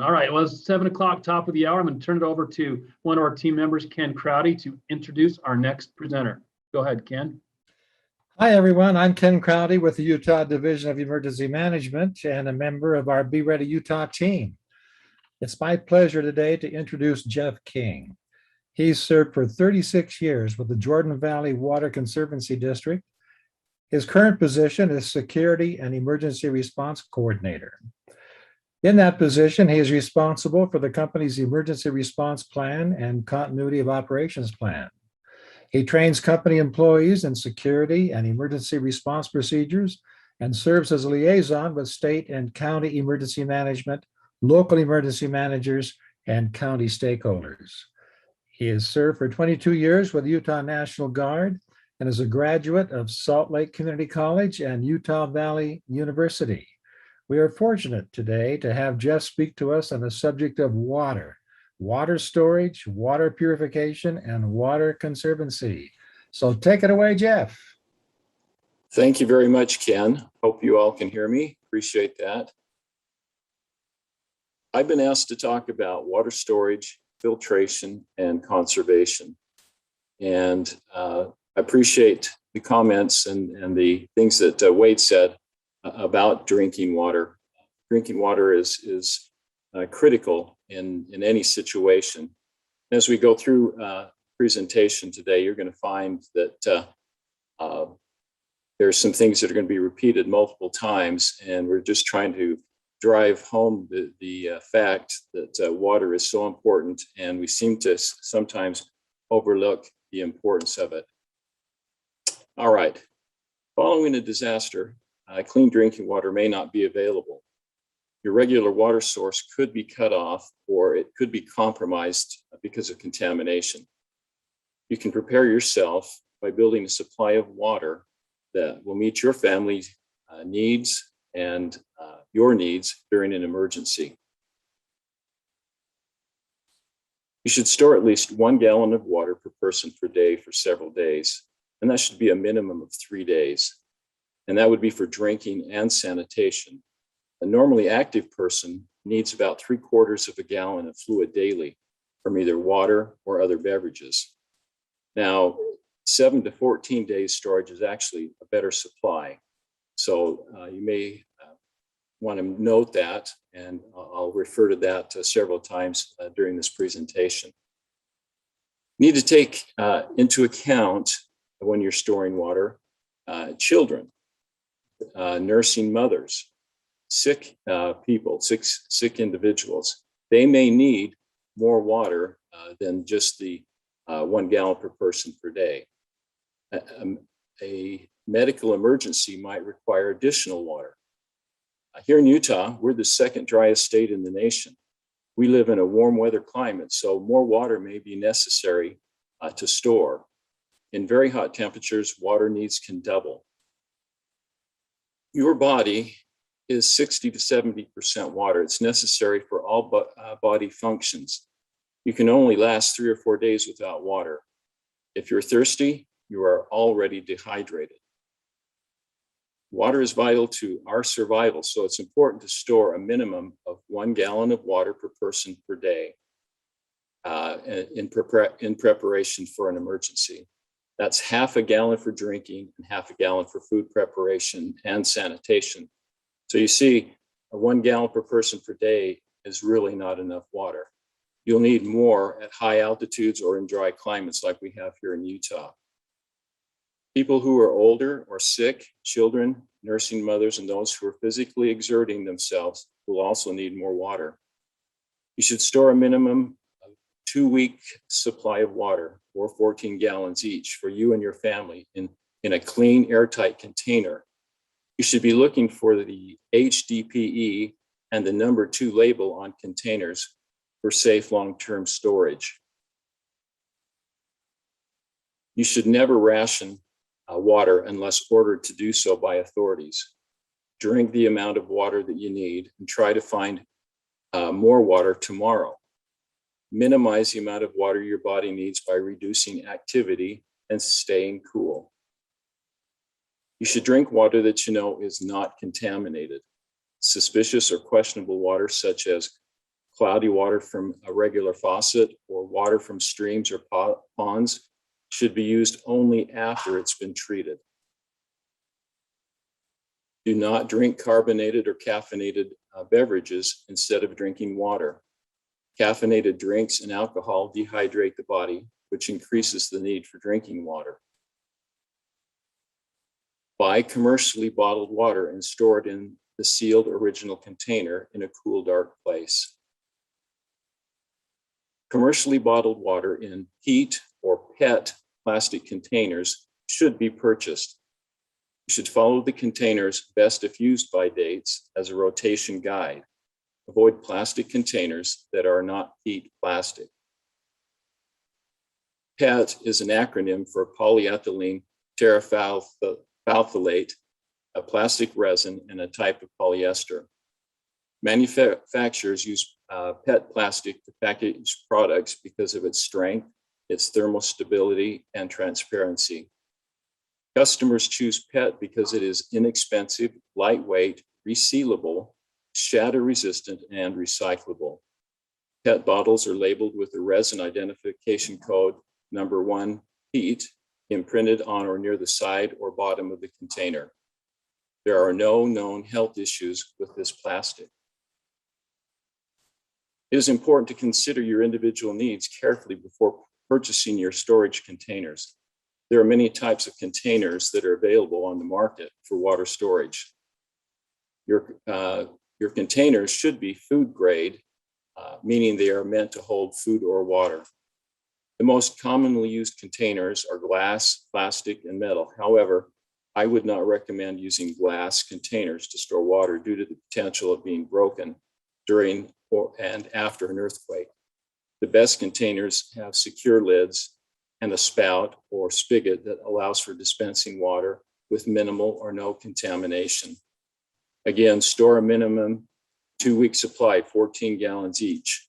All right, well, it's 7 o'clock, top of the hour. I'm going to turn it over to one of our team members, Ken Crowdy, to introduce our next presenter. Go ahead, Ken. Hi, everyone. I'm Ken Crowdy with the Utah Division of Emergency Management and a member of our Be Ready Utah team. It's my pleasure today to introduce Jeff King. He's served for 36 years with the Jordan Valley Water Conservancy District. His current position is Security and Emergency Response Coordinator. In that position, he is responsible for the company's emergency response plan and continuity of operations plan. He trains company employees in security and emergency response procedures and serves as a liaison with state and county emergency management, local emergency managers, and county stakeholders. He has served for 22 years with the Utah National Guard and is a graduate of Salt Lake Community College and Utah Valley University. We are fortunate today to have Jeff speak to us on the subject of water storage, water purification, and water conservancy. So take it away, Jeff. Thank you very much, Ken. Hope you all can hear me. Appreciate that. I've been asked to talk about water storage, filtration, and conservation. And I appreciate the comments and the things that Wade said about drinking water. Drinking water is critical in any situation. As we go through presentation today, you're going to find that there's some things that are going to be repeated multiple times, and we're just trying to drive home the fact that water is so important, and we seem to sometimes overlook the importance of it. All right, following a disaster, clean drinking water may not be available. Your regular water source could be cut off, or it could be compromised because of contamination. You can prepare yourself by building a supply of water that will meet your family's needs and your needs during an emergency. You should store at least 1 gallon of water per person per day for several days, and that should be a minimum of 3 days. And that would be for drinking and sanitation. A normally active person needs about 3/4 of a gallon of fluid daily from either water or other beverages. Now, 7 to 14 days storage is actually a better supply. So you may want to note that, and I'll refer to that several times during this presentation. You need to take into account when you're storing water, children, nursing mothers, sick people, sick individuals. They may need more water than just the 1 gallon per person per day. A medical emergency might require additional water. Here in Utah, we're the second driest state in the nation. We live in a warm weather climate, so more water may be necessary to store. In very hot temperatures, water needs can double. Your body is 60 to 70% water. It's necessary for all body functions. You can only last 3 or 4 days without water. If you're thirsty, you are already dehydrated. Water is vital to our survival, so it's important to store a minimum of 1 gallon of water per person per day in preparation for an emergency. That's half a gallon for drinking and half a gallon for food preparation and sanitation. So you see, 1 gallon per person per day is really not enough water. You'll need more at high altitudes or in dry climates like we have here in Utah. People who are older or sick, children, nursing mothers, and those who are physically exerting themselves will also need more water. You should store a minimum of 2-week supply of water, or 14 gallons each, for you and your family in a clean, airtight container. You should be looking for the HDPE and the number 2 label on containers for safe long-term storage. You should never ration water unless ordered to do so by authorities. Drink the amount of water that you need and try to find more water tomorrow. Minimize the amount of water your body needs by reducing activity and staying cool. You should drink water that you know is not contaminated. Suspicious or questionable water, such as Cloudy water from a regular faucet or water from streams or ponds should be used only after it's been treated. Do not drink carbonated or caffeinated beverages instead of drinking water. Caffeinated drinks and alcohol dehydrate the body, which increases the need for drinking water. Buy commercially bottled water and store it in the sealed original container in a cool, dark place. Commercially bottled water in peat or PET plastic containers should be purchased. You should follow the container's best if used by dates as a rotation guide. Avoid plastic containers that are not peat plastic. PET is an acronym for polyethylene terephthalate, a plastic resin and a type of polyester. Manufacturers use PET plastic to package products because of its strength, its thermal stability, and transparency. Customers choose PET because it is inexpensive, lightweight, resealable, shatter-resistant, and recyclable. PET bottles are labeled with a resin identification code number 1, peat, imprinted on or near the side or bottom of the container. There are no known health issues with this plastic. It is important to consider your individual needs carefully before purchasing your storage containers. There are many types of containers that are available on the market for water storage. Your containers should be food grade, meaning they are meant to hold food or water. The most commonly used containers are glass, plastic, and metal. However, I would not recommend using glass containers to store water due to the potential of being broken during and after an earthquake. The best containers have secure lids and a spout or spigot that allows for dispensing water with minimal or no contamination. Again, store a minimum 2-week supply, 14 gallons each.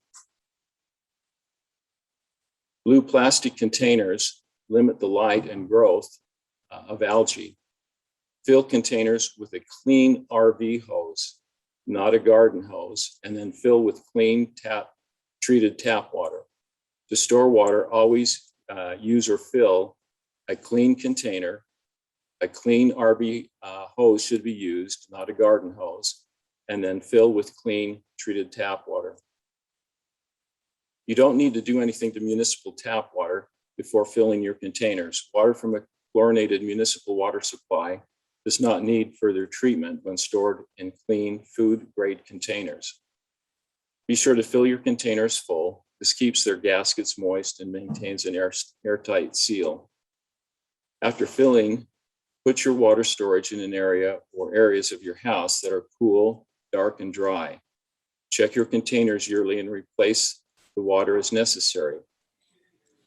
Blue plastic containers limit the light and growth of algae. Fill containers with a clean RV hose, not a garden hose, and then fill with clean treated tap water. To store water, always use or fill a clean container. A clean RV hose should be used, not a garden hose, and then fill with clean treated tap water. You don't need to do anything to municipal tap water before filling your containers. Water from a chlorinated municipal water supply does not need further treatment when stored in clean food-grade containers. Be sure to fill your containers full. This keeps their gaskets moist and maintains an airtight seal. After filling, put your water storage in an area or areas of your house that are cool, dark, and dry. Check your containers yearly and replace the water as necessary.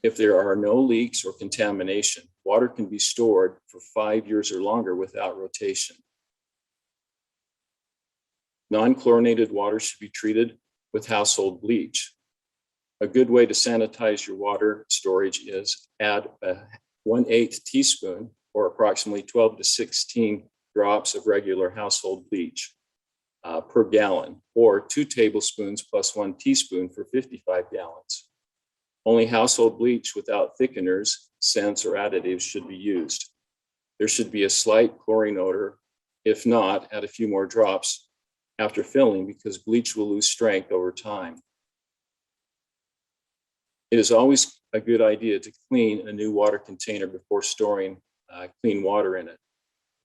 If there are no leaks or contamination, water can be stored for 5 years or longer without rotation. Non-chlorinated water should be treated with household bleach. A good way to sanitize your water storage is add a 1/8 teaspoon or approximately 12 to 16 drops of regular household bleach per gallon, or 2 tablespoons plus 1 teaspoon for 55 gallons. Only household bleach without thickeners, scents, or additives should be used. There should be a slight chlorine odor. If not, add a few more drops after filling because bleach will lose strength over time. It is always a good idea to clean a new water container before storing clean water in it.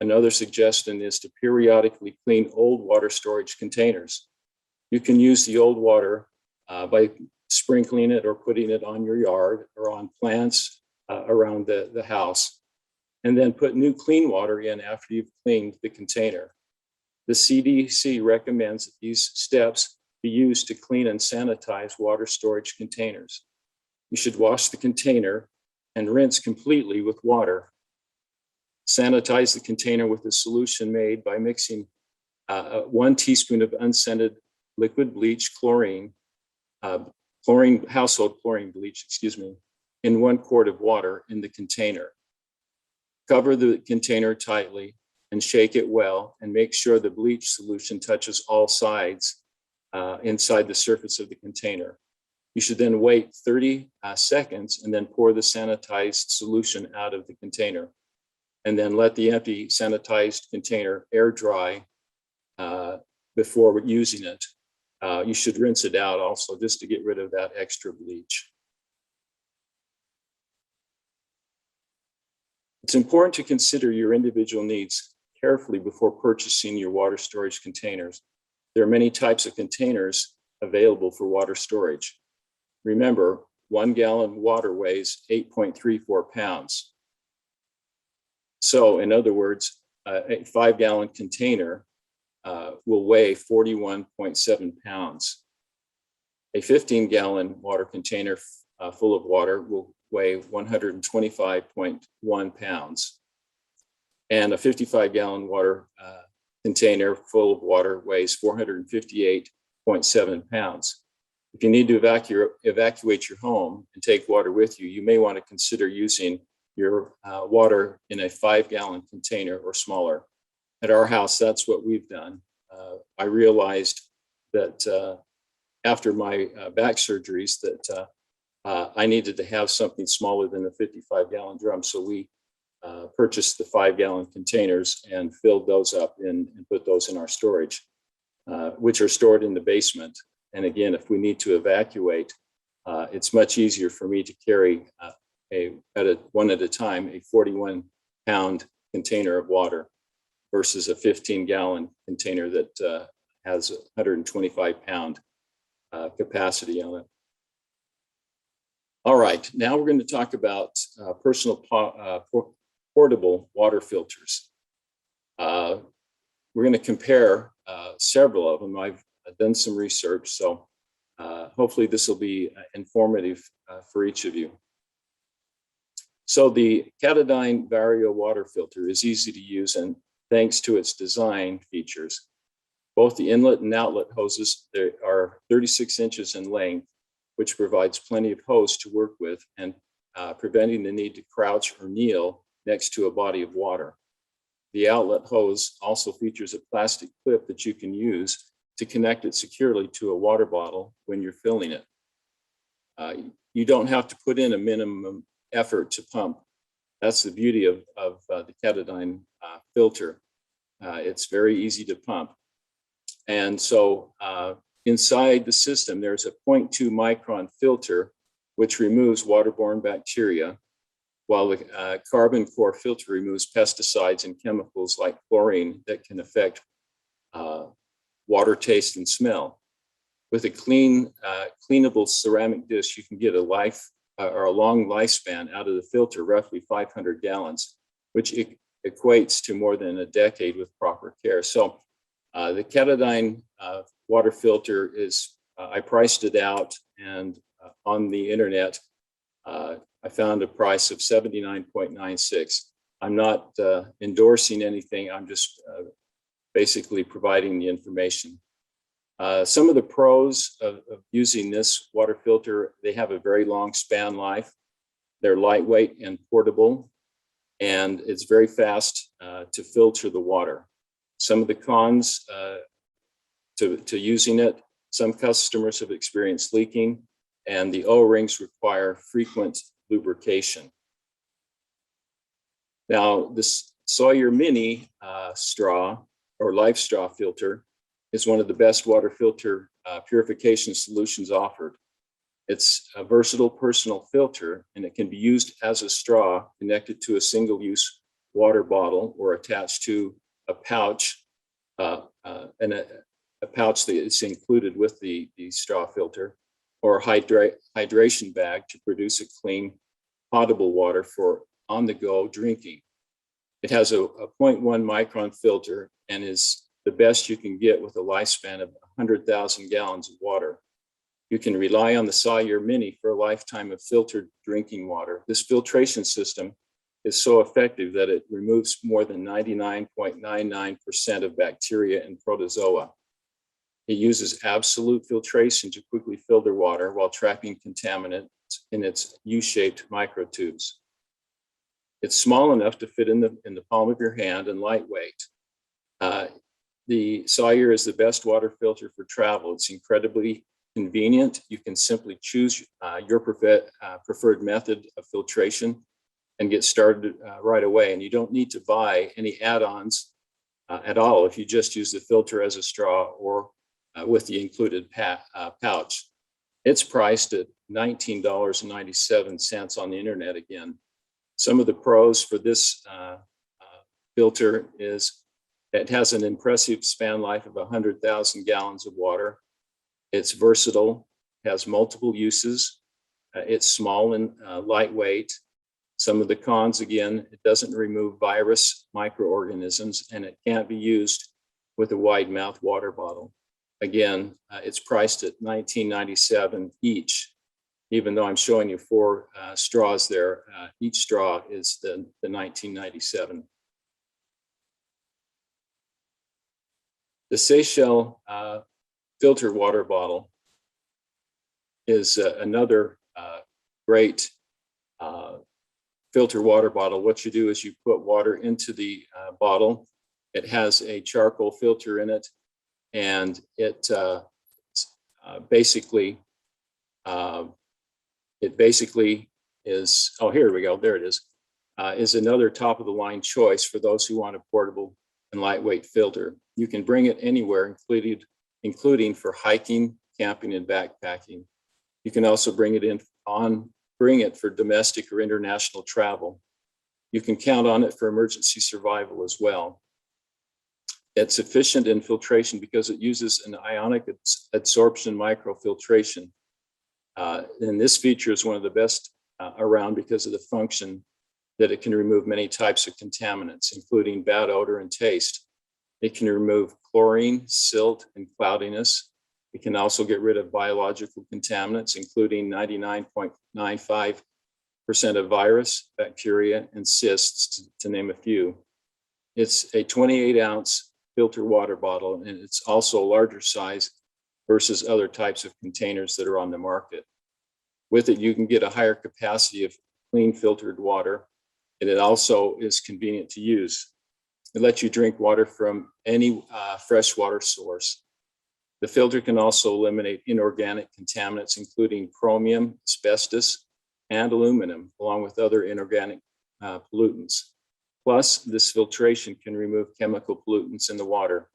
Another suggestion is to periodically clean old water storage containers. You can use the old water by sprinkling it or putting it on your yard or on plants around the house, and then put new clean water in after you've cleaned the container. The CDC recommends that these steps be used to clean and sanitize water storage containers. You should wash the container and rinse completely with water. Sanitize the container with a solution made by mixing 1 teaspoon of unscented liquid bleach, household chlorine bleach, in 1 quart of water in the container. Cover the container tightly and shake it well and make sure the bleach solution touches all sides inside the surface of the container. You should then wait 30 seconds and then pour the sanitized solution out of the container. And then let the empty sanitized container air dry before using it. You should rinse it out also just to get rid of that extra bleach. It's important to consider your individual needs carefully before purchasing your water storage containers. There are many types of containers available for water storage. Remember, 1 gallon water weighs 8.34 pounds. So in other words, a 5-gallon container will weigh 41.7 pounds. A 15-gallon water container full of water will weigh 125.1 pounds. And a 55-gallon water container full of water weighs 458.7 pounds. If you need to evacuate your home and take water with you, you may want to consider using your water in a 5-gallon container or smaller. At our house, that's what we've done. I realized that after my back surgeries that I needed to have something smaller than a 55-gallon drum. So we purchased the 5-gallon containers and filled those up and put those in our storage, which are stored in the basement. And again, if we need to evacuate, it's much easier for me to carry one at a time, a 41-pound container of water versus a 15-gallon container that has a 125-pound capacity on it. All right, now we're going to talk about personal portable water filters. We're going to compare several of them. I've done some research, so hopefully this will be informative for each of you. So the Catadyne Vario water filter is easy to use, and thanks to its design features. Both the inlet and outlet hoses are 36 inches in length, which provides plenty of hose to work with and preventing the need to crouch or kneel next to a body of water. The outlet hose also features a plastic clip that you can use to connect it securely to a water bottle when you're filling it. You don't have to put in a minimum effort to pump. That's the beauty of the Catadyne filter. It's very easy to pump. And so inside the system, there's a 0.2 micron filter, which removes waterborne bacteria, while the carbon core filter removes pesticides and chemicals like chlorine that can affect water taste and smell. With a cleanable ceramic dish, you can get a long lifespan out of the filter, roughly 500 gallons, which equates to more than a decade with proper care. So the Catadyne water filter is, I priced it out, and on the internet, I found a price of $79.96. I'm not endorsing anything. I'm just basically providing the information. Some of the pros of using this water filter, they have a very long span life. They're lightweight and portable, and it's very fast to filter the water. Some of the cons to using it, some customers have experienced leaking, and the O-rings require frequent lubrication. Now, this Sawyer Mini straw or life straw filter is one of the best water filter purification solutions offered. It's a versatile personal filter, and it can be used as a straw connected to a single-use water bottle or attached to a pouch, and a pouch that is included with the straw filter, or a hydration bag to produce a clean, potable water for on-the-go drinking. It has a 0.1 micron filter and is the best you can get with a lifespan of 100,000 gallons of water. You can rely on the Sawyer Mini for a lifetime of filtered drinking water. This filtration system is so effective that it removes more than 99.99% of bacteria and protozoa. It uses absolute filtration to quickly filter water while trapping contaminants in its U-shaped microtubes. It's small enough to fit in the palm of your hand and lightweight. The Sawyer is the best water filter for travel. It's incredibly convenient. You can simply choose your preferred method of filtration and get started right away. And you don't need to buy any add-ons at all if you just use the filter as a straw or with the included pouch. It's priced at $19.97 on the internet again. Some of the pros for this filter is it has an impressive span life of 100,000 gallons of water. It's versatile, has multiple uses. It's small and lightweight. Some of the cons, again, it doesn't remove virus microorganisms, and it can't be used with a wide mouth water bottle. Again, it's priced at $19.97 each. Even though I'm showing you 4 straws there, each straw is the $19.97. The Seychelles Filter water bottle is another great filter water bottle. What you do is you put water into the bottle. It has a charcoal filter in it, and it basically is, oh, here we go, there it is another top of the line choice for those who want a portable and lightweight filter. You can bring it anywhere, including for hiking, camping, and backpacking. You can also bring it for domestic or international travel. You can count on it for emergency survival as well. It's efficient in filtration because it uses an ionic adsorption microfiltration. And this feature is one of the best around because of the function that it can remove many types of contaminants, including bad odor and taste. It can remove chlorine, silt, and cloudiness. It can also get rid of biological contaminants, including 99.95% of virus, bacteria, and cysts, to name a few. It's a 28-ounce filter water bottle, and it's also a larger size versus other types of containers that are on the market. With it, you can get a higher capacity of clean filtered water, and it also is convenient to use. It lets you drink water from any freshwater source. The filter can also eliminate inorganic contaminants, including chromium, asbestos, and aluminum, along with other inorganic pollutants. Plus, this filtration can remove chemical pollutants in the water.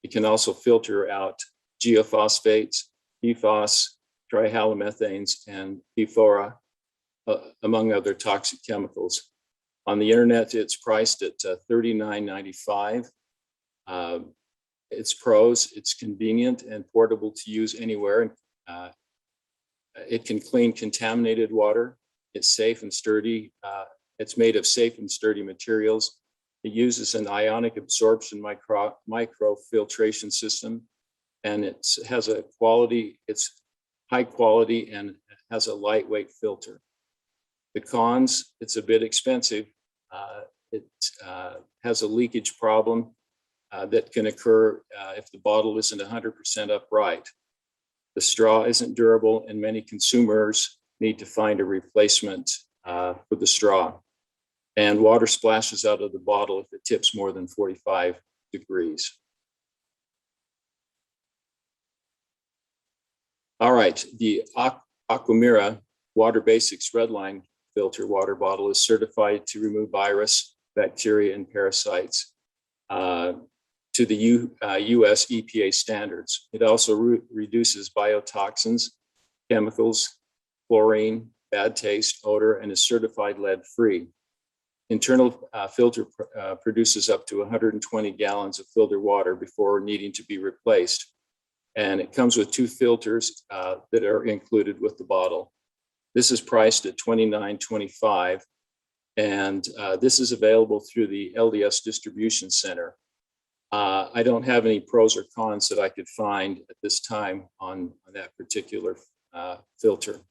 It can also filter out geophosphates, PFAS, trihalomethanes, and PFOA, among other toxic chemicals. On the internet, it's priced at $39.95. It's pros, it's convenient and portable to use anywhere. It can clean contaminated water. It's safe and sturdy. It's made of safe and sturdy materials. It uses an ionic absorption microfiltration system, and it's high quality and has a lightweight filter. The cons, it's a bit expensive. It has a leakage problem that can occur if the bottle isn't 100% upright. The straw isn't durable, and many consumers need to find a replacement for the straw. And water splashes out of the bottle if it tips more than 45 degrees. All right, the Aquamira Water Basics Redline filter water bottle is certified to remove virus, bacteria, and parasites to the US EPA standards. It also reduces biotoxins, chemicals, chlorine, bad taste, odor, and is certified lead-free. Internal filter produces up to 120 gallons of filtered water before needing to be replaced. And it comes with 2 filters that are included with the bottle. This is priced at $29.25, and this is available through the LDS Distribution Center. I don't have any pros or cons that I could find at this time on that particular filter.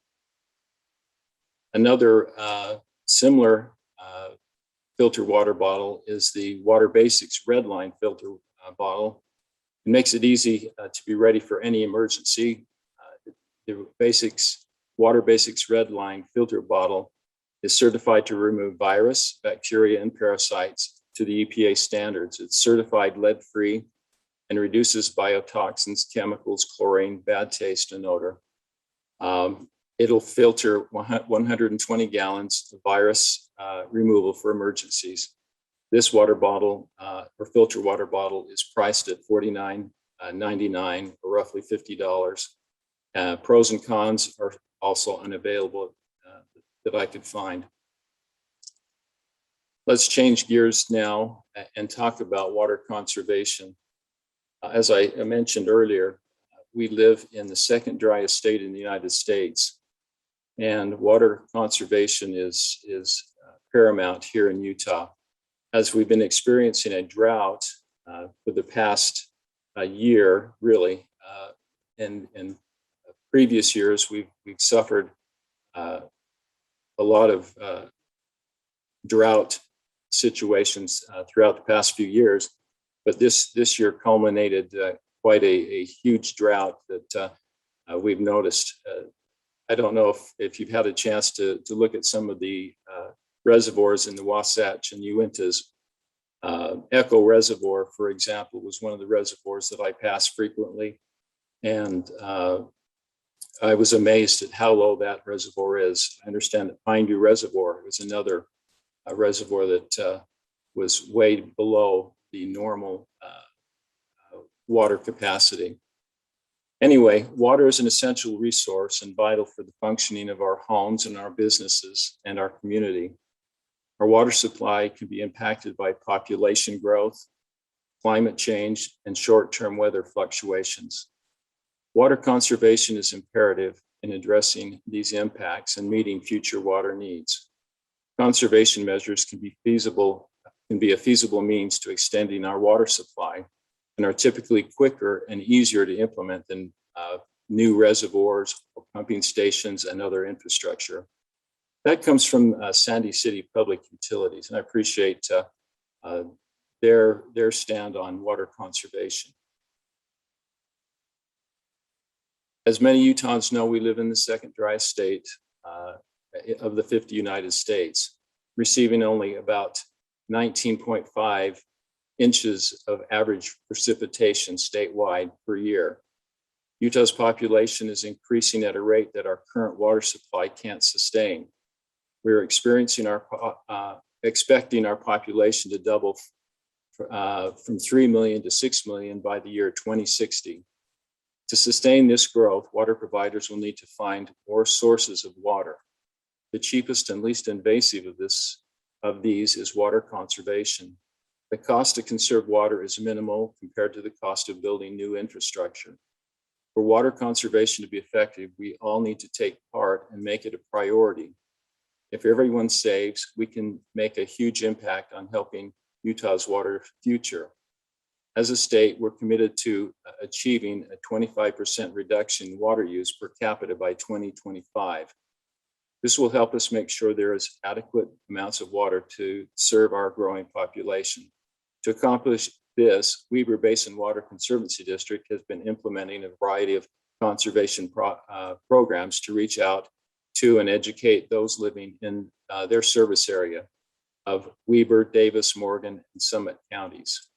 Another similar filter water bottle is the Water Basics Redline filter bottle. It makes it easy to be ready for any emergency. The Water Basics Redline filter bottle is certified to remove virus, bacteria, and parasites to the EPA standards. It's certified lead-free, and reduces biotoxins, chemicals, chlorine, bad taste, and odor. It'll filter 120 gallons of virus removal for emergencies. This water bottle or filter water bottle is priced at $49.99 or roughly $50. Pros and cons are also unavailable that I could find. Let's change gears now and talk about water conservation. As I mentioned earlier, we live in the second driest state in the United States, and water conservation is paramount here in Utah. As we've been experiencing a drought for the past year, really, and previous years, we've suffered a lot of drought situations throughout the past few years, but this year culminated quite a huge drought that we've noticed. I don't know if you've had a chance to look at some of the reservoirs in the Wasatch and Uintas. Echo Reservoir, for example, was one of the reservoirs that I passed frequently, and I was amazed at how low that reservoir is. I understand that Pineview Reservoir was another reservoir that was way below the normal water capacity. Anyway, water is an essential resource and vital for the functioning of our homes and our businesses and our community. Our water supply can be impacted by population growth, climate change, and short-term weather fluctuations. Water conservation is imperative in addressing these impacts and meeting future water needs. Conservation measures can be a feasible means to extending our water supply and are typically quicker and easier to implement than new reservoirs or pumping stations and other infrastructure. That comes from Sandy City Public Utilities, and I appreciate their stand on water conservation. As many Utahns know, we live in the second driest state of the 50 United States, receiving only about 19.5 inches of average precipitation statewide per year. Utah's population is increasing at a rate that our current water supply can't sustain. We're expecting our population to double from 3 million to 6 million by the year 2060. To sustain this growth, water providers will need to find more sources of water. The cheapest and least invasive of these is water conservation. The cost to conserve water is minimal compared to the cost of building new infrastructure. For water conservation to be effective, we all need to take part and make it a priority. If everyone saves, we can make a huge impact on helping Utah's water future. As a state, we're committed to achieving a 25% reduction in water use per capita by 2025. This will help us make sure there is adequate amounts of water to serve our growing population. To accomplish this, Weber Basin Water Conservancy District has been implementing a variety of conservation programs to reach out to and educate those living in their service area of Weber, Davis, Morgan, and Summit counties.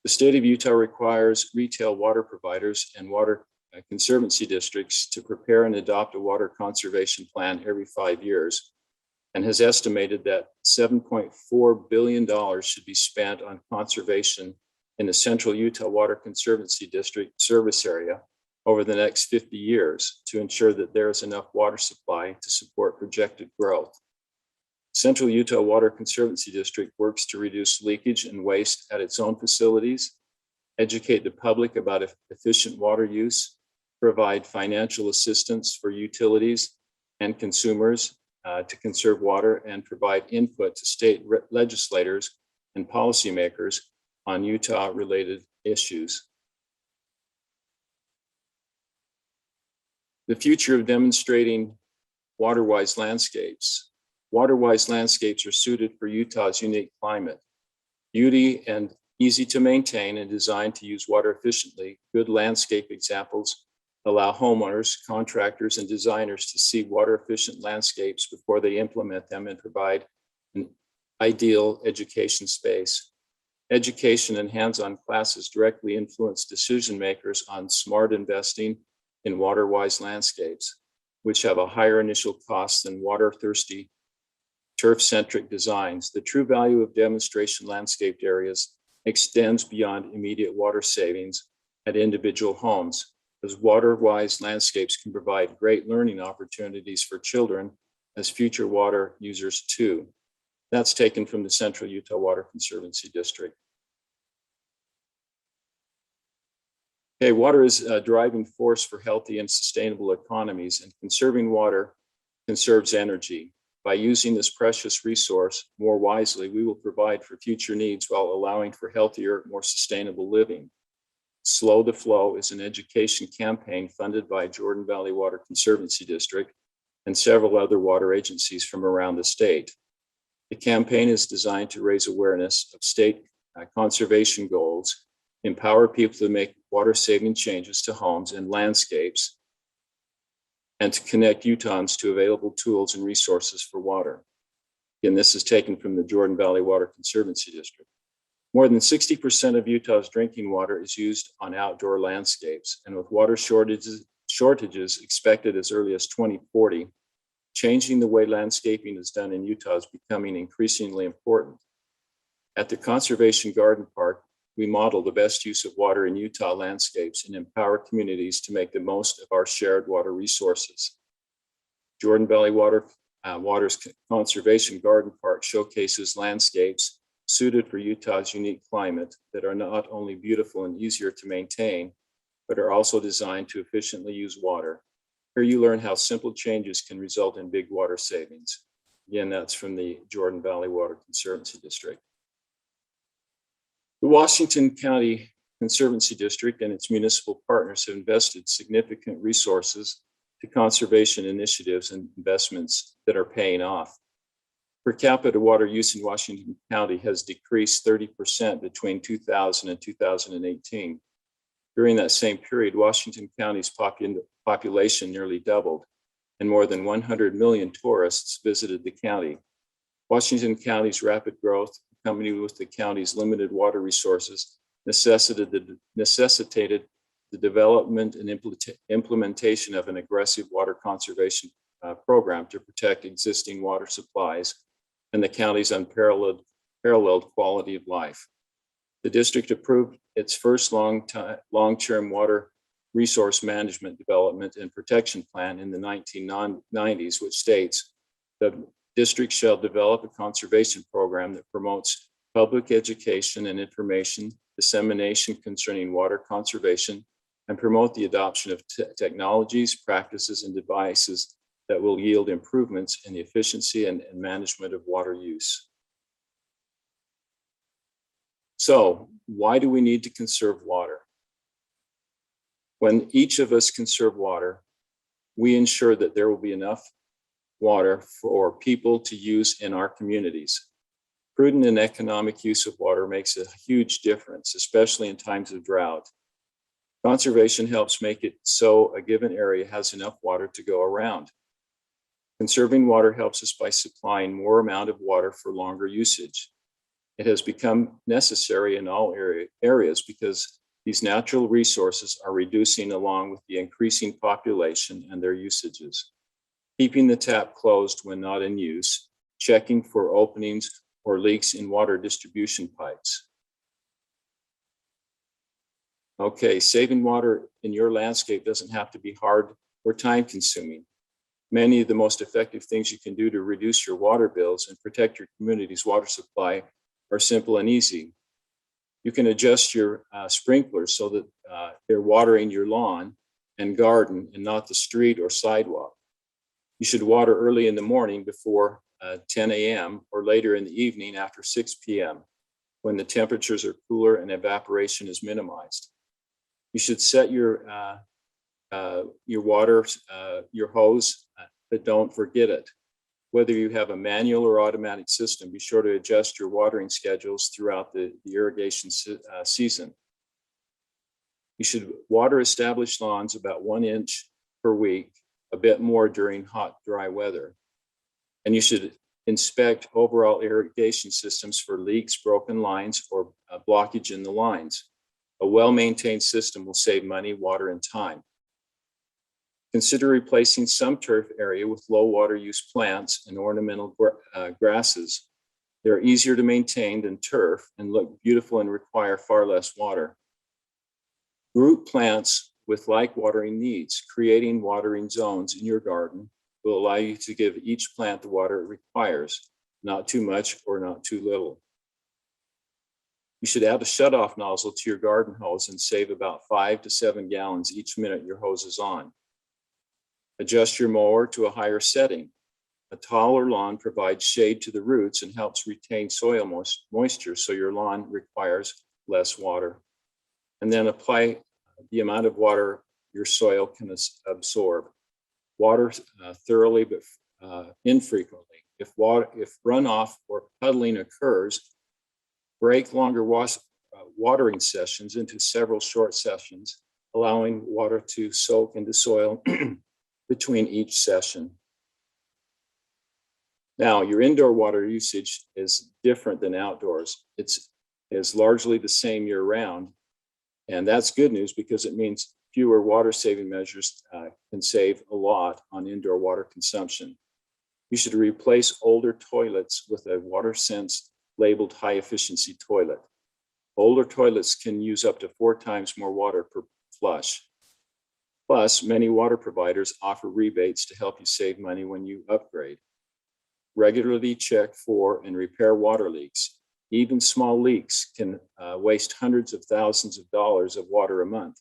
The state of Utah requires retail water providers and water conservancy districts to prepare and adopt a water conservation plan every 5 years, and has estimated that $7.4 billion should be spent on conservation in the Central Utah Water Conservancy District service area over the next 50 years to ensure that there is enough water supply to support projected growth. Central Utah Water Conservancy District works to reduce leakage and waste at its own facilities, educate the public about efficient water use, provide financial assistance for utilities and consumers to conserve water, and provide input to state legislators and policymakers on Utah-related issues. The future of demonstrating water-wise landscapes. Water-wise landscapes are suited for Utah's unique climate. Beauty and easy to maintain and designed to use water efficiently, good landscape examples allow homeowners, contractors, and designers to see water-efficient landscapes before they implement them and provide an ideal education space. Education and hands-on classes directly influence decision makers on smart investing in water-wise landscapes, which have a higher initial cost than water-thirsty, turf-centric designs. The true value of demonstration landscaped areas extends beyond immediate water savings at individual homes, as water-wise landscapes can provide great learning opportunities for children as future water users too. That's taken from the Central Utah Water Conservancy District. Okay, water is a driving force for healthy and sustainable economies, and conserving water conserves energy. By using this precious resource more wisely, we will provide for future needs while allowing for healthier, more sustainable living. Slow the Flow is an education campaign funded by Jordan Valley Water Conservancy District and several other water agencies from around the state. The campaign is designed to raise awareness of state conservation goals, empower people to make water-saving changes to homes and landscapes, and to connect Utahns to available tools and resources for water. Again, this is taken from the Jordan Valley Water Conservancy District. More than 60% of Utah's drinking water is used on outdoor landscapes, and with water shortages expected as early as 2040, changing the way landscaping is done in Utah is becoming increasingly important. At the Conservation Garden Park, we model the best use of water in Utah landscapes and empower communities to make the most of our shared water resources. Jordan Valley Water's Conservation Garden Park showcases landscapes suited for Utah's unique climate that are not only beautiful and easier to maintain, but are also designed to efficiently use water. Here you learn how simple changes can result in big water savings. Again, that's from the Jordan Valley Water Conservancy District. The Washington County Conservancy District and its municipal partners have invested significant resources to conservation initiatives and investments that are paying off. Per capita water use in Washington County has decreased 30% between 2000 and 2018. During that same period, Washington County's population nearly doubled, and more than 100 million tourists visited the county. Washington County's rapid growth, accompanied with the county's limited water resources, necessitated the development and implementation of an aggressive water conservation program to protect existing water supplies and the county's unparalleled quality of life. The district approved its first long-term water resource management development and protection plan in the 1990s, which states the district shall develop a conservation program that promotes public education and information dissemination concerning water conservation and promote the adoption of technologies, practices, and devices that will yield improvements in the efficiency and management of water use. So, why do we need to conserve water? When each of us conserve water, we ensure that there will be enough water for people to use in our communities. Prudent and economic use of water makes a huge difference, especially in times of drought. Conservation helps make it so a given area has enough water to go around. Conserving water helps us by supplying more amount of water for longer usage. It has become necessary in all areas because these natural resources are reducing along with the increasing population and their usages. Keeping the tap closed when not in use, checking for openings or leaks in water distribution pipes. Okay, saving water in your landscape doesn't have to be hard or time-consuming. Many of the most effective things you can do to reduce your water bills and protect your community's water supply are simple and easy. You can adjust your sprinklers so that they're watering your lawn and garden and not the street or sidewalk. You should water early in the morning before 10 a.m. or later in the evening after 6 p.m. when the temperatures are cooler and evaporation is minimized. You should set your hose, but don't forget it. Whether you have a manual or automatic system, be sure to adjust your watering schedules throughout the irrigation season. You should water established lawns about 1 inch per week, a bit more during hot, dry weather. And you should Inspect overall irrigation systems for leaks, broken lines, or blockage in the lines. A well-maintained system will save money, water, and time. Consider replacing some turf area with low water use plants and ornamental grasses. They're easier to maintain than turf and look beautiful and require far less water. Group plants with like watering needs. Creating watering zones in your garden will allow you to give each plant the water it requires, not too much or not too little. You should add a shutoff nozzle to your garden hose and save about 5 to 7 gallons each minute your hose is on. Adjust your mower to a higher setting. A taller lawn provides shade to the roots and helps retain soil moisture, so your lawn requires less water. And then apply the amount of water your soil can absorb. Water thoroughly but infrequently. If runoff or puddling occurs, break longer watering sessions into several short sessions, allowing water to soak into soil between each session. Now, your indoor water usage is different than outdoors. It is largely the same year-round, and that's good news because it means fewer water-saving measures can save a lot on indoor water consumption. You should replace older toilets with a WaterSense labeled high-efficiency toilet. Older toilets can use up to 4 times more water per flush. Plus, many water providers offer rebates to help you save money when you upgrade. Regularly check for and repair water leaks. Even small leaks can waste hundreds of thousands of dollars of water a month.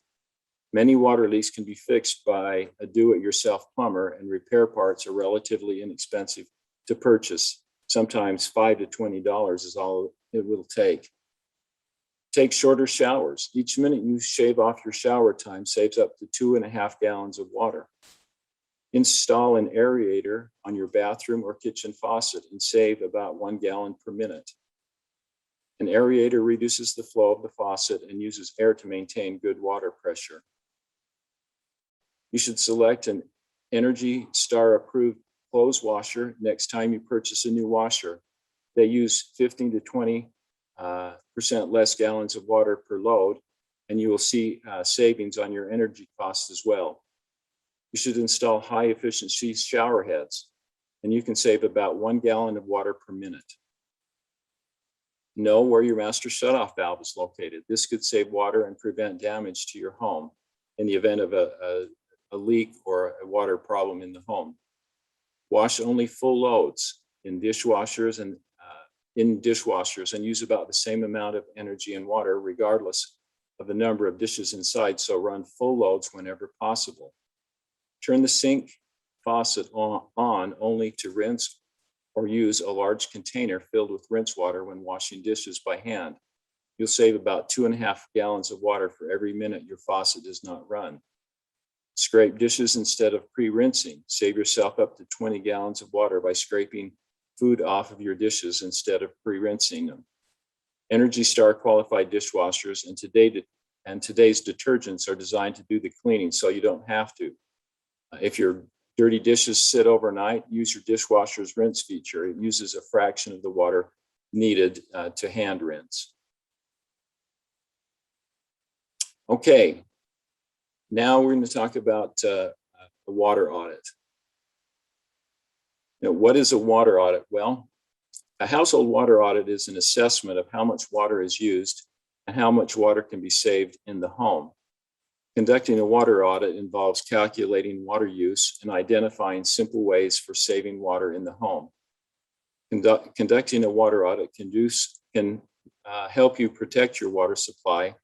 Many water leaks can be fixed by a do-it-yourself plumber, and repair parts are relatively inexpensive to purchase. Sometimes $5 to $20 is all it will take. Take shorter showers. Each minute you shave off your shower time saves up to 2.5 gallons of water. Install an aerator on your bathroom or kitchen faucet and save about 1 gallon per minute. An aerator reduces the flow of the faucet and uses air to maintain good water pressure. You should select an Energy Star approved clothes washer next time you purchase a new washer. They use 15 to 20% less gallons of water per load, and you will see savings on your energy costs as well. You should install high efficiency shower heads, and you can save about 1 gallon of water per minute. Know where your master shutoff valve is located. This could save water and prevent damage to your home in the event of a leak or a water problem in the home. Wash only full loads in dishwashers and use about the same amount of energy and water regardless of the number of dishes inside, so run full loads whenever possible. Turn the sink faucet on only to rinse or use a large container filled with rinse water when washing dishes by hand. You'll save about 2.5 gallons of water for every minute your faucet does not run. Scrape dishes instead of pre-rinsing. Save yourself up to 20 gallons of water by scraping food off of your dishes instead of pre-rinsing them. Energy Star qualified dishwashers and today's detergents are designed to do the cleaning, so you don't have to. If your dirty dishes sit overnight, use your dishwasher's rinse feature. It uses a fraction of the water needed to hand rinse. Okay, now we're going to talk about a water audit. Now, what is a water audit? Well, a household water audit is an assessment of how much water is used and how much water can be saved in the home. Conducting a water audit involves calculating water use and identifying simple ways for saving water in the home. Conducting a water audit can help you protect your water supply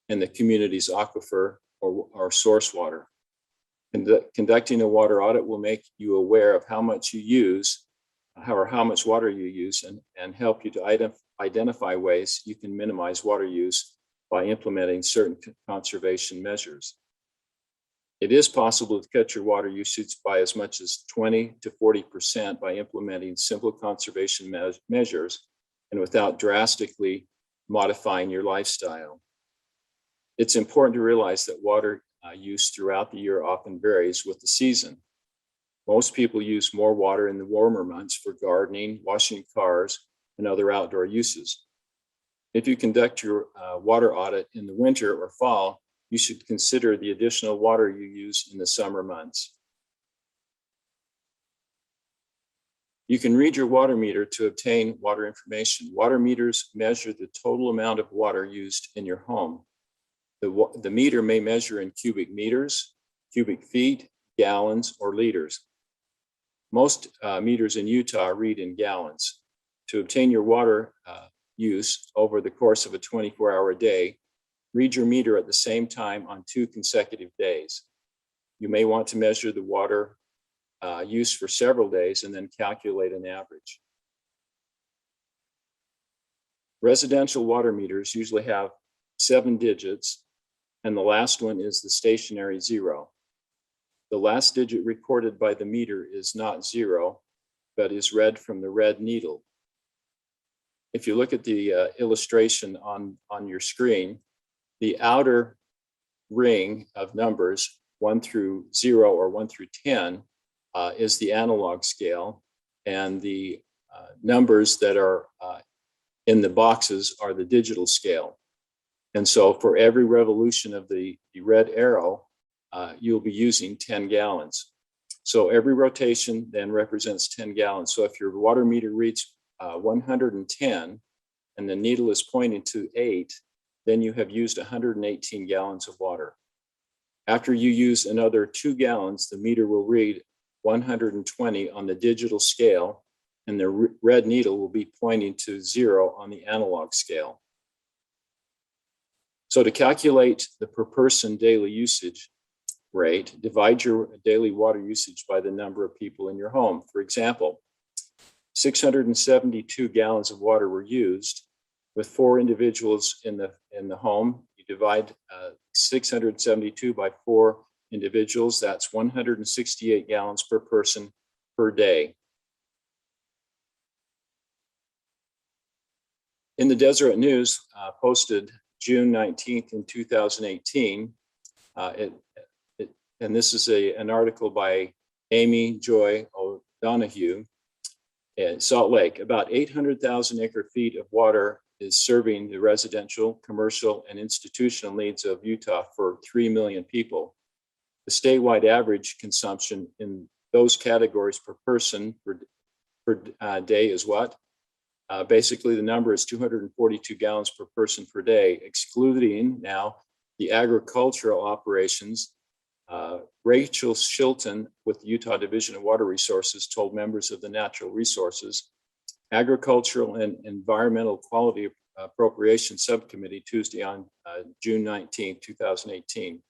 and the community's aquifer or source water. Conducting a water audit will make you aware of how much you use or how much water you use and help you to identify ways you can minimize water use by implementing certain conservation measures. It is possible to cut your water usage by as much as 20 to 40% by implementing simple conservation measures and without drastically modifying your lifestyle. It's important to realize that water use throughout the year often varies with the season. Most people use more water in the warmer months for gardening, washing cars, and other outdoor uses. If you conduct your water audit in the winter or fall, you should consider the additional water you use in the summer months. You can read your water meter to obtain water information. Water meters measure the total amount of water used in your home. The meter may measure in cubic meters, cubic feet, gallons, or liters. Most meters in Utah read in gallons. To obtain your water use over the course of a 24-hour day, read your meter at the same time on 2 consecutive days. You may want to measure the water use for several days and then calculate an average. Residential water meters usually have 7 digits, and the last one is the stationary 0. The last digit recorded by the meter is not 0, but is read from the red needle. If you look at the illustration on your screen, the outer ring of numbers 1 through 0 or 1 through 10 is the analog scale, and the numbers that are in the boxes are the digital scale. And so for every revolution of the red arrow, you'll be using 10 gallons. So every rotation then represents 10 gallons. So if your water meter reads 110 and the needle is pointing to 8, then you have used 118 gallons of water. After you use another 2 gallons, the meter will read 120 on the digital scale, and the red needle will be pointing to 0 on the analog scale. So to calculate the per person daily usage rate, divide your daily water usage by the number of people in your home. For example, 672 gallons of water were used. With 4 individuals in the home, you divide 672 by 4 individuals. That's 168 gallons per person per day. In the Deseret News, posted June 19th in 2018, and this is an article by Amy Joy O'Donoghue at Salt Lake. About 800,000 acre feet of water is serving the residential, commercial, and institutional needs of Utah for 3 million people. The statewide average consumption in those categories per person per day is what? Basically, the number is 242 gallons per person per day, excluding now the agricultural operations. Rachel Shilton with the Utah Division of Water Resources told members of the Natural Resources, Agricultural and Environmental Quality Appropriation Subcommittee Tuesday on June 19, 2018.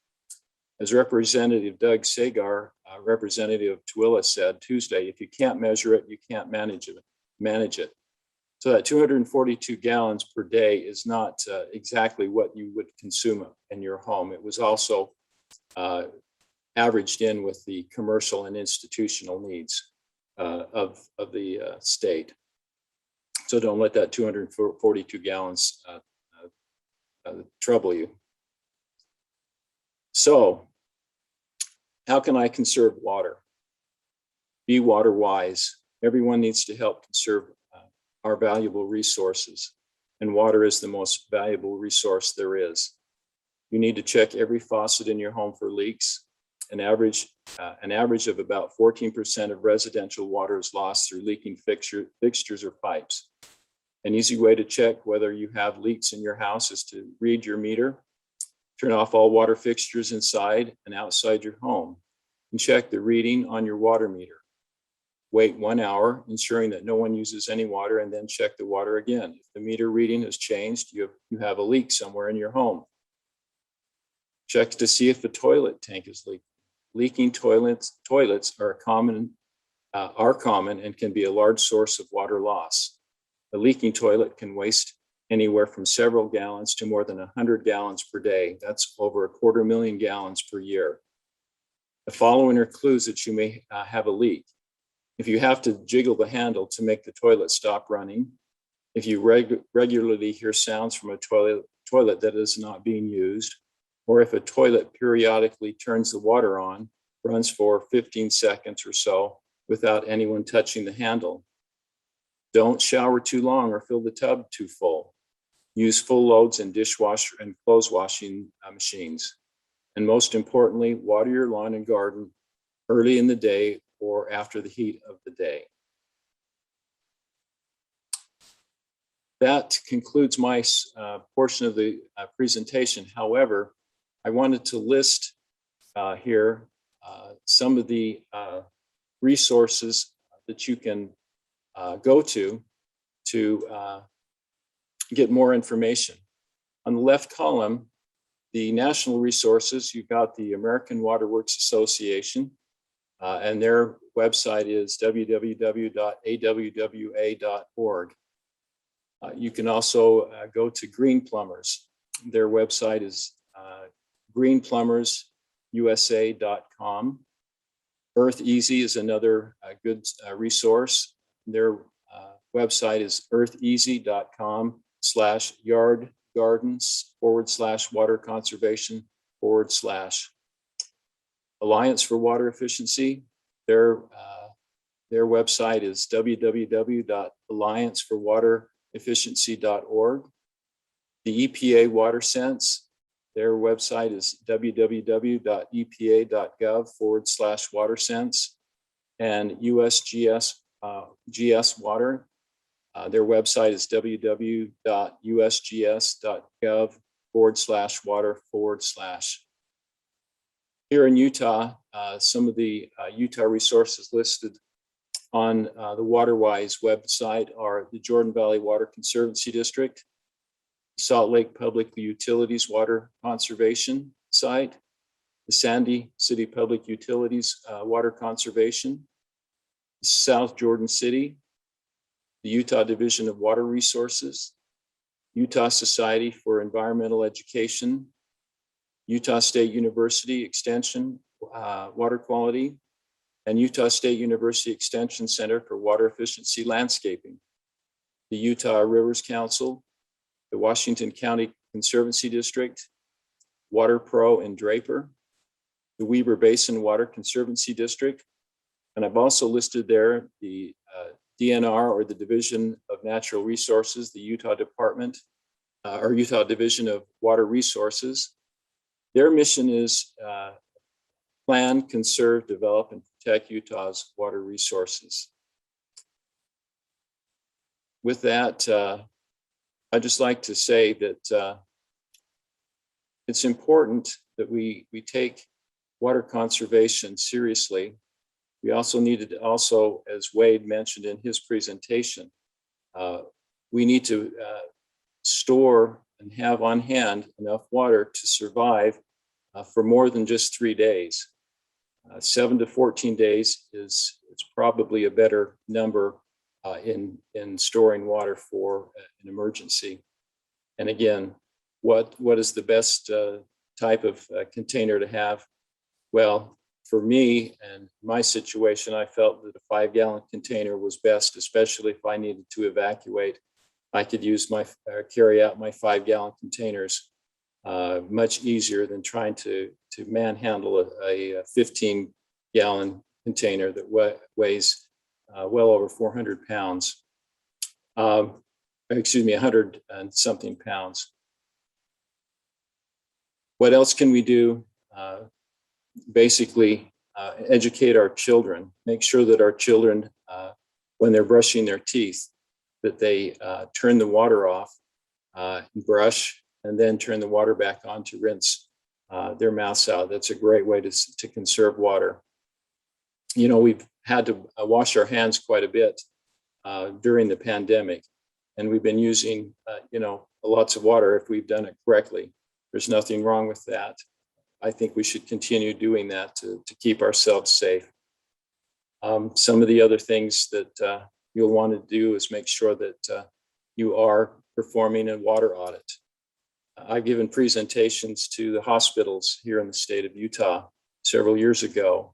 As Representative Doug Sagar, Representative of Tooele said Tuesday, if you can't measure it, you can't manage it. So that 242 gallons per day is not exactly what you would consume in your home. It was also averaged in with the commercial and institutional needs of the state. So don't let that 242 gallons trouble you. So how can I conserve water? Be water wise. Everyone needs to help conserve our valuable resources, and water is the most valuable resource there is. You need to check every faucet in your home for leaks. An average of about 14% of residential water is lost through leaking fixtures or pipes. An easy way to check whether you have leaks in your house is to read your meter, turn off all water fixtures inside and outside your home, and check the reading on your water meter. Wait 1 hour, ensuring that no one uses any water, and then check the water again. If the meter reading has changed, you have a leak somewhere in your home. Check to see if the toilet tank is leaking. Leaking toilets are common and can be a large source of water loss. A leaking toilet can waste anywhere from several gallons to more than 100 gallons per day. That's over 250,000 gallons per year. The following are clues that you may have a leak. If you have to jiggle the handle to make the toilet stop running, if you regularly hear sounds from a toilet that is not being used, or if a toilet periodically turns the water on, runs for 15 seconds or so without anyone touching the handle. Don't shower too long or fill the tub too full. Use full loads in dishwasher and clothes washing machines. And most importantly, water your lawn and garden early in the day or after the heat of the day. That concludes my portion of the presentation. However, I wanted to list here some of the resources that you can go to get more information. On the left column, the national resources, you've got the American Water Works Association, and their website is www.awwa.org. You can also go to Green Plumbers. Their website is greenplumbersusa.com. Earth Easy is another good resource. Their website is eartheasy.com/yard/gardens/water conservation/ Alliance for Water Efficiency. Their website is www.allianceforwaterefficiency.org. The EPA WaterSense, their website is www.epa.gov/watersense. And USGS GS Water, their website is www.usgs.gov/water/. Here in Utah, some of the Utah resources listed on the WaterWise website are the Jordan Valley Water Conservancy District, Salt Lake Public Utilities Water Conservation Site, the Sandy City Public Utilities Water Conservation, South Jordan City, the Utah Division of Water Resources, Utah Society for Environmental Education, Utah State University Extension Water Quality, and Utah State University Extension Center for Water Efficiency Landscaping, the Utah Rivers Council, the Washington County Conservancy District, Water Pro in Draper, the Weber Basin Water Conservancy District, and I've also listed there the DNR, or the Division of Natural Resources, the Utah Department or Utah Division of Water Resources. Their mission is plan, conserve, develop, and protect Utah's water resources. With that, I'd just like to say that it's important that we take water conservation seriously. We also needed, as Wade mentioned in his presentation, we need to store and have on hand enough water to survive for more than just 3 days. 7 to 14 days is probably a better number in storing water for an emergency. And again, what is the best type of container to have? Well, for me and my situation, I felt that a 5-gallon container was best, especially if I needed to evacuate. I could use carry out my 5-gallon containers much easier than trying to manhandle a 15-gallon container that weighs well over 400 pounds. 100 and something pounds. What else can we do? Basically, educate our children. Make sure that our children, when they're brushing their teeth, that they turn the water off, brush, and then turn the water back on to rinse their mouths out. That's a great way to conserve water. You know, we've had to wash our hands quite a bit during the pandemic, and we've been using, lots of water if we've done it correctly. There's nothing wrong with that. I think we should continue doing that to keep ourselves safe. Some of the other things that you'll want to do is make sure that you are performing a water audit. I've given presentations to the hospitals here in the state of Utah several years ago,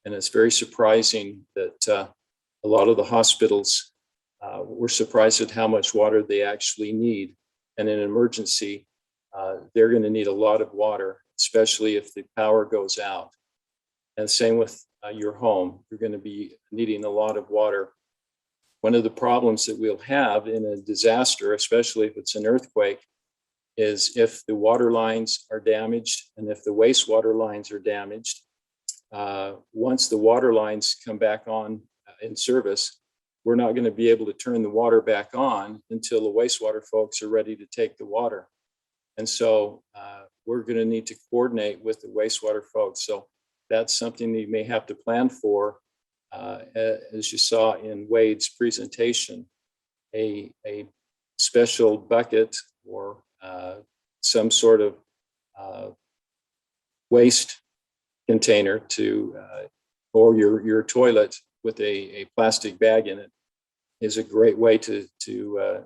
and it's very surprising that a lot of the hospitals were surprised at how much water they actually need. And in an emergency, they're going to need a lot of water, especially if the power goes out. And same with your home. You're going to be needing a lot of water. One of the problems that we'll have in a disaster, especially if it's an earthquake, is if the water lines are damaged and if the wastewater lines are damaged. Once the water lines come back on in service, we're not going to be able to turn the water back on until the wastewater folks are ready to take the water. And so we're going to need to coordinate with the wastewater folks. So that's something that you may have to plan for. As you saw in Wade's presentation, a special bucket or some sort of waste container to, or your toilet with a plastic bag in it is a great way to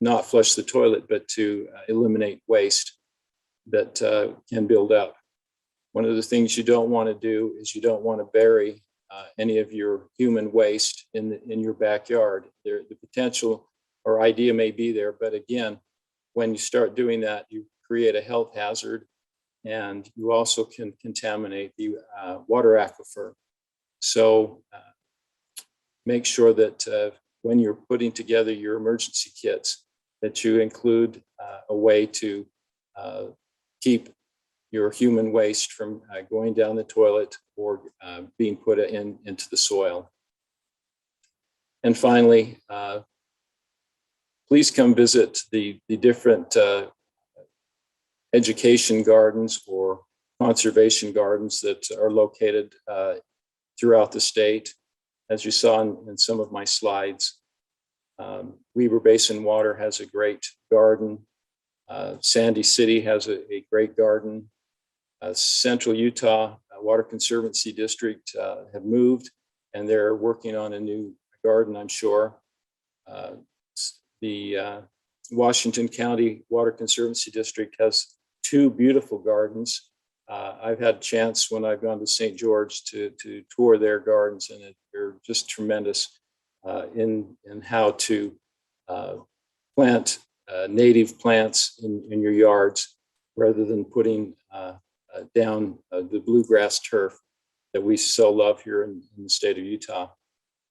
not flush the toilet, but to eliminate waste that can build up. One of the things you don't want to do is you don't want to bury any of your human waste in your backyard. The potential or idea may be there, but again, when you start doing that, you create a health hazard, and you also can contaminate the water aquifer. So make sure that when you're putting together your emergency kits, that you include a way to keep your human waste from going down the toilet or being put into the soil. And finally, please come visit the different education gardens or conservation gardens that are located throughout the state. As you saw in some of my slides, Weber Basin Water has a great garden. Sandy City has a great garden. Central Utah Water Conservancy District have moved, and they're working on a new garden, I'm sure. The Washington County Water Conservancy District has 2 beautiful gardens. I've had a chance when I've gone to St. George to tour their gardens, and they're just tremendous in how to plant native plants in your yards rather than putting down the bluegrass turf that we so love here in the state of Utah.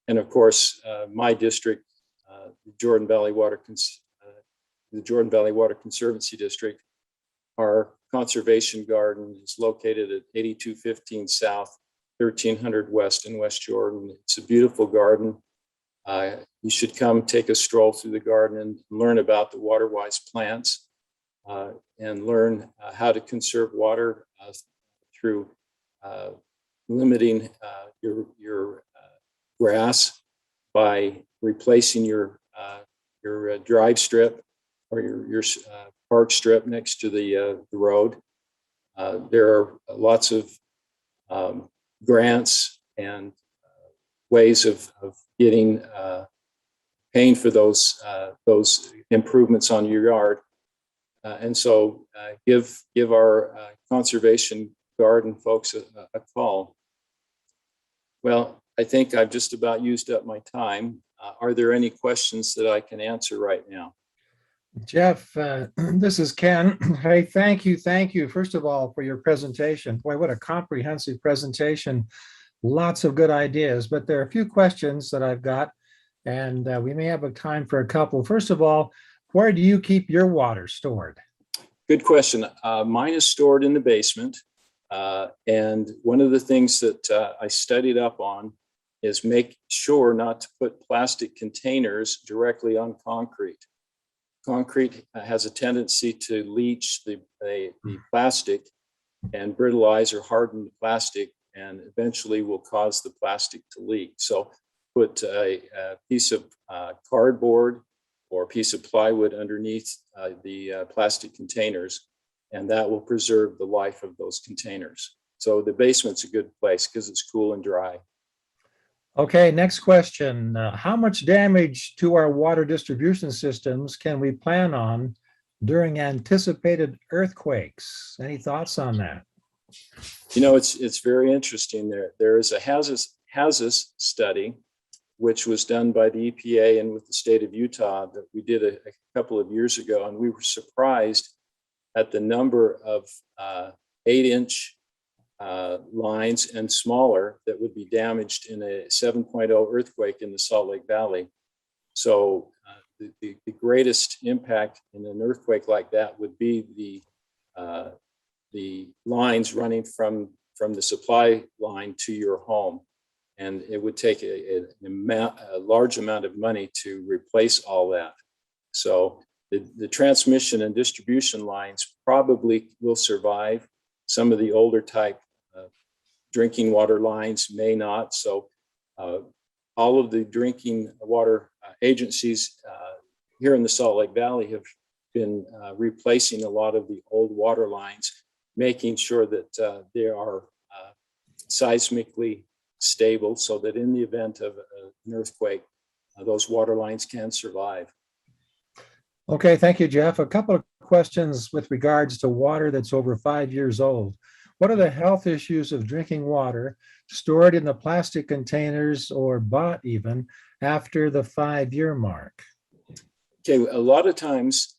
And of course, my district, the Jordan Valley Water Conservancy District, our conservation garden is located at 8215 South, 1300 West in West Jordan. It's a beautiful garden. You should come take a stroll through the garden and learn about the water-wise plants and learn how to conserve water through limiting your grass by replacing your drive strip or your park strip next to the road. There are lots of grants and ways of getting paying for those improvements on your yard. And so give our conservation garden folks a call. Well, I think I've just about used up my time. Are there any questions that I can answer right now? Jeff, this is Ken. Hey, thank you. First of all, for your presentation. Boy, what a comprehensive presentation. Lots of good ideas, but there are a few questions that I've got, and we may have a time for a couple. First of all, where do you keep your water stored? Good question. Mine is stored in the basement. And one of the things that I studied up on is make sure not to put plastic containers directly on concrete. Concrete has a tendency to leach the plastic and brittleize or harden the plastic, and eventually will cause the plastic to leak. So put a piece of cardboard or a piece of plywood underneath the plastic containers, and that will preserve the life of those containers. So the basement's a good place because it's cool and dry. Okay, next question. How much damage to our water distribution systems can we plan on during anticipated earthquakes? Any thoughts on that? You know, it's very interesting. There is a hazardous study, which was done by the EPA and with the state of Utah, that we did a couple of years ago, and we were surprised at the number of 8-inch lines and smaller that would be damaged in a 7.0 earthquake in the Salt Lake Valley. So the greatest impact in an earthquake like that would be the lines running from the supply line to your home. And it would take a large amount of money to replace all that. So the transmission and distribution lines probably will survive. Some of the older type drinking water lines may not. So all of the drinking water agencies here in the Salt Lake Valley have been replacing a lot of the old water lines, making sure that they are seismically stable so that in the event of an earthquake, those water lines can survive. Okay, thank you, Jeff. A couple of questions with regards to water that's over 5 years old. What are the health issues of drinking water stored in the plastic containers or bought even after the 5-year mark? Okay, a lot of times,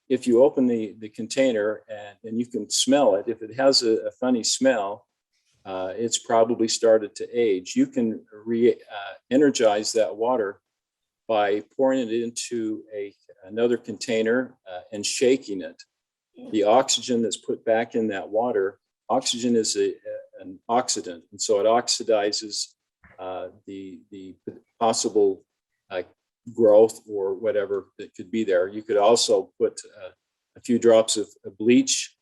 if you open the container and you can smell it, if it has a funny smell, it's probably started to age. You can re-energize that water by pouring it into another container and shaking it. The oxygen that's put back in that water, oxygen is an oxidant, and so it oxidizes the possible growth or whatever that could be there. You could also put a few drops of bleach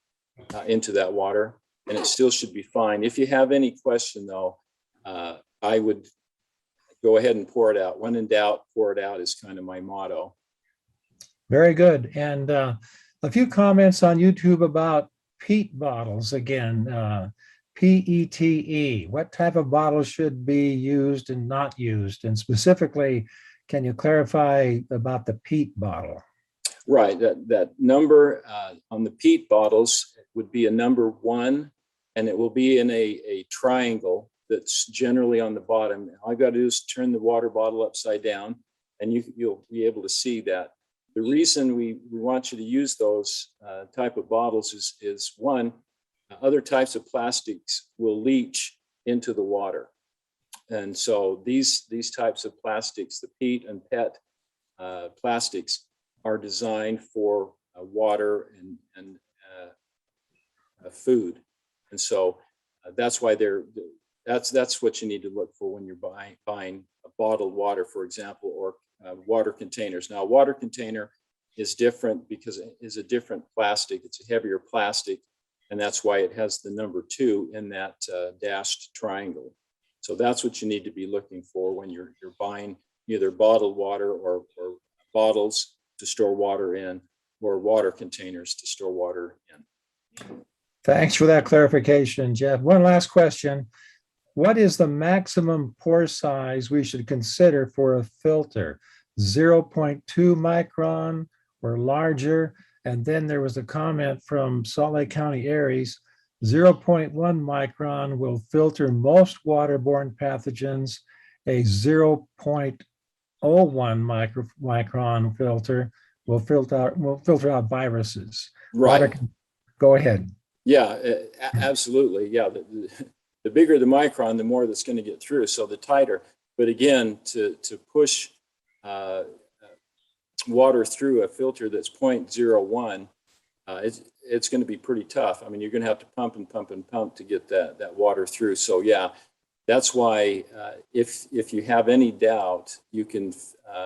into that water, and it still should be fine. If you have any question, though, I would go ahead and pour it out. When in doubt, pour it out is kind of my motto. Very good. And a few comments on YouTube about peat bottles again. PETE. What type of bottles should be used and not used? And specifically, can you clarify about the peat bottle? Right. That number on the peat bottles would be a number 1, and it will be in a triangle that's generally on the bottom. All I got to do is turn the water bottle upside down, and you'll be able to see that. The reason we want you to use those type of bottles is one, other types of plastics will leach into the water. And so these types of plastics, the peat and PET plastics, are designed for water and food. And so that's why that's what you need to look for when you're buying a bottled water, for example, or water containers. Now, a water container is different because it is a different plastic. It's a heavier plastic, and that's why it has the number 2 in that dashed triangle. So that's what you need to be looking for when you're buying either bottled water or bottles to store water in, or water containers to store water in. Thanks for that clarification, Jeff. One last question. What is the maximum pore size we should consider for a filter? 0.2 micron or larger? And then there was a comment from Salt Lake County Aries, 0.1 micron will filter most waterborne pathogens. A 0.01 micron filter will filter out viruses. Right. Go ahead. Yeah, absolutely. Yeah, the bigger the micron, the more that's going to get through. So the tighter. But again, to push water through a filter that's 0.01, it's going to be pretty tough. I mean, you're going to have to pump and pump and pump to get that water through. So yeah, that's why if you have any doubt, you can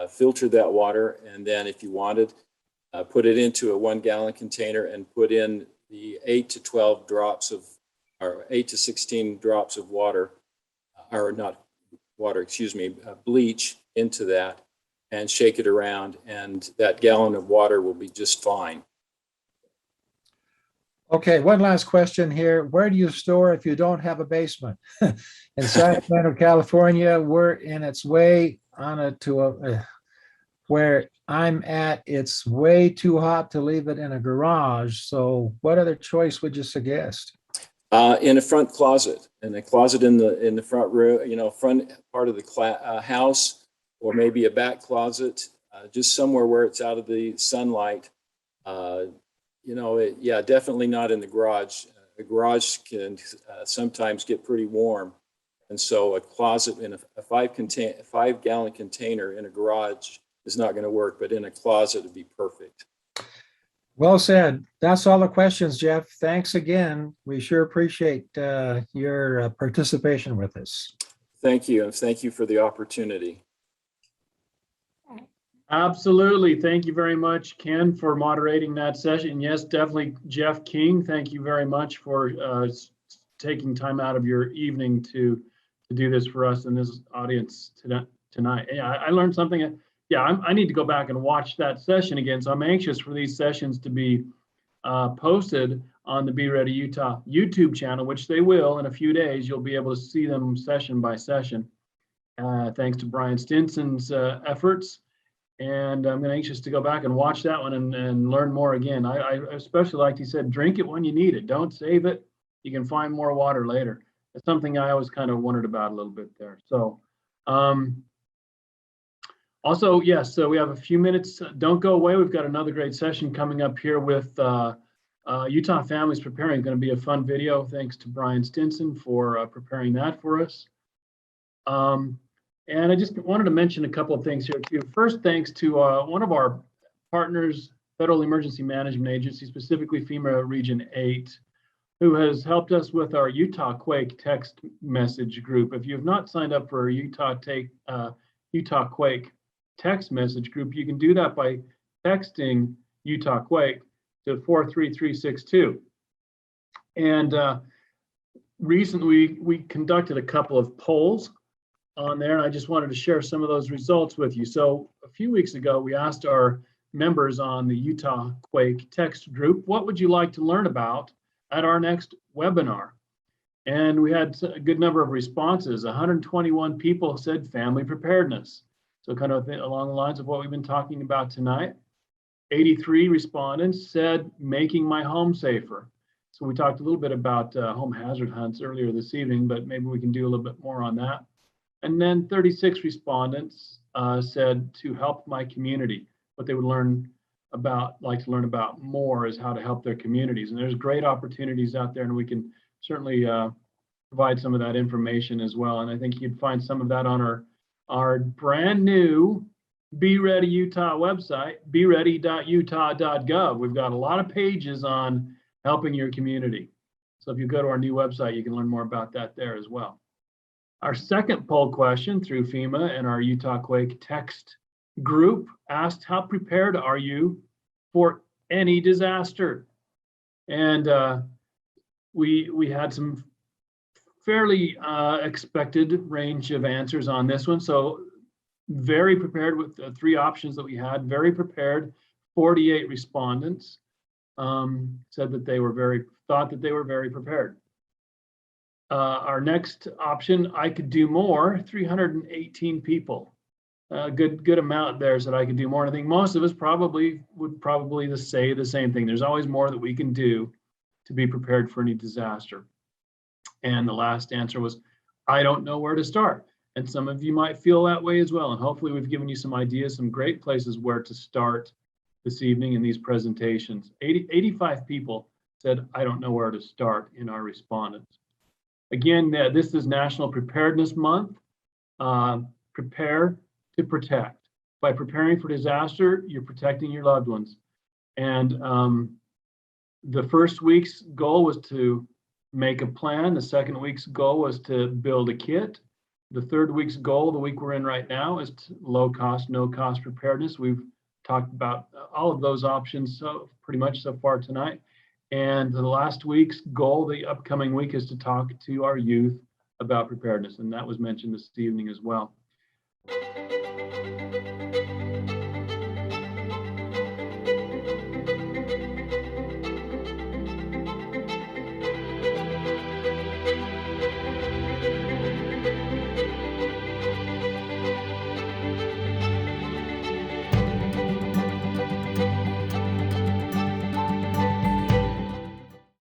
filter that water, and then if you wanted, put it into a 1-gallon container and put in the 8 to 12 drops of, or 8 to 16 drops of water, or not water, excuse me, bleach into that, and shake it around, and that gallon of water will be just fine. Okay, one last question here. Where do you store if you don't have a basement? In Sacramento, California, we're in its way on it to where I'm at. It's way too hot to leave it in a garage. So what other choice would you suggest? In a front closet, in a closet in the front room, front part of the house, or maybe a back closet, just somewhere where it's out of the sunlight. Yeah, definitely not in the garage. a garage can sometimes get pretty warm. And so a closet in a 5-gallon container in a garage is not going to work, but in a closet would be perfect. Well said. That's all the questions, Jeff. Thanks again. We sure appreciate your participation with us. Thank you, and thank you for the opportunity. Absolutely. Thank you very much, Ken, for moderating that session. Yes, definitely, Jeff King, thank you very much for taking time out of your evening to do this for us in this audience tonight. Yeah, I learned something. Yeah, I need to go back and watch that session again. So I'm anxious for these sessions to be posted on the Be Ready Utah YouTube channel, which they will in a few days. You'll be able to see them session by session. Thanks to Brian Stinson's efforts. And I'm anxious to go back and watch that one and learn more again. I especially liked, he said, drink it when you need it. Don't save it. You can find more water later. That's something I always kind of wondered about a little bit there. So also, yes, so we have a few minutes. Don't go away. We've got another great session coming up here with Utah Families Preparing. It's going to be a fun video. Thanks to Brian Stinson for preparing that for us. And I just wanted to mention a couple of things here too. First, thanks to one of our partners, Federal Emergency Management Agency, specifically FEMA Region 8, who has helped us with our Utah Quake text message group. If you have not signed up for a Utah Quake text message group, you can do that by texting Utah Quake to 43362. And recently we conducted a couple of polls on there, and I just wanted to share some of those results with you. So a few weeks ago, we asked our members on the Utah Quake text group, what would you like to learn about at our next webinar? And we had a good number of responses. 121 people said family preparedness. So kind of along the lines of what we've been talking about tonight. 83 respondents said making my home safer. So we talked a little bit about home hazard hunts earlier this evening, but maybe we can do a little bit more on that. And then 36 respondents said to help my community. What they would like to learn about more is how to help their communities. And there's great opportunities out there, and we can certainly provide some of that information as well. And I think you'd find some of that on our brand new Be Ready Utah website, beready.utah.gov. We've got a lot of pages on helping your community. So if you go to our new website, you can learn more about that there as well. Our second poll question through FEMA and our Utah Quake text group asked, how prepared are you for any disaster? And we had some fairly expected range of answers on this one. So very prepared with the three options that we had, very prepared. 48 respondents said that they thought that they were very prepared. Our next option, I could do more, 318 people. Good amount there said I could do more. And I think most of us would say the same thing. There's always more that we can do to be prepared for any disaster. And the last answer was, I don't know where to start. And some of you might feel that way as well. And hopefully we've given you some ideas, some great places where to start this evening in these presentations. 85 people said, I don't know where to start in our respondents. Again, this is National Preparedness Month. Prepare to protect. By preparing for disaster, you're protecting your loved ones. And the first week's goal was to make a plan. The second week's goal was to build a kit. The third week's goal, the week we're in right now, is low cost, no cost preparedness. We've talked about all of those options pretty much so far tonight. And the last week's goal, the upcoming week, is to talk to our youth about preparedness. And that was mentioned this evening as well.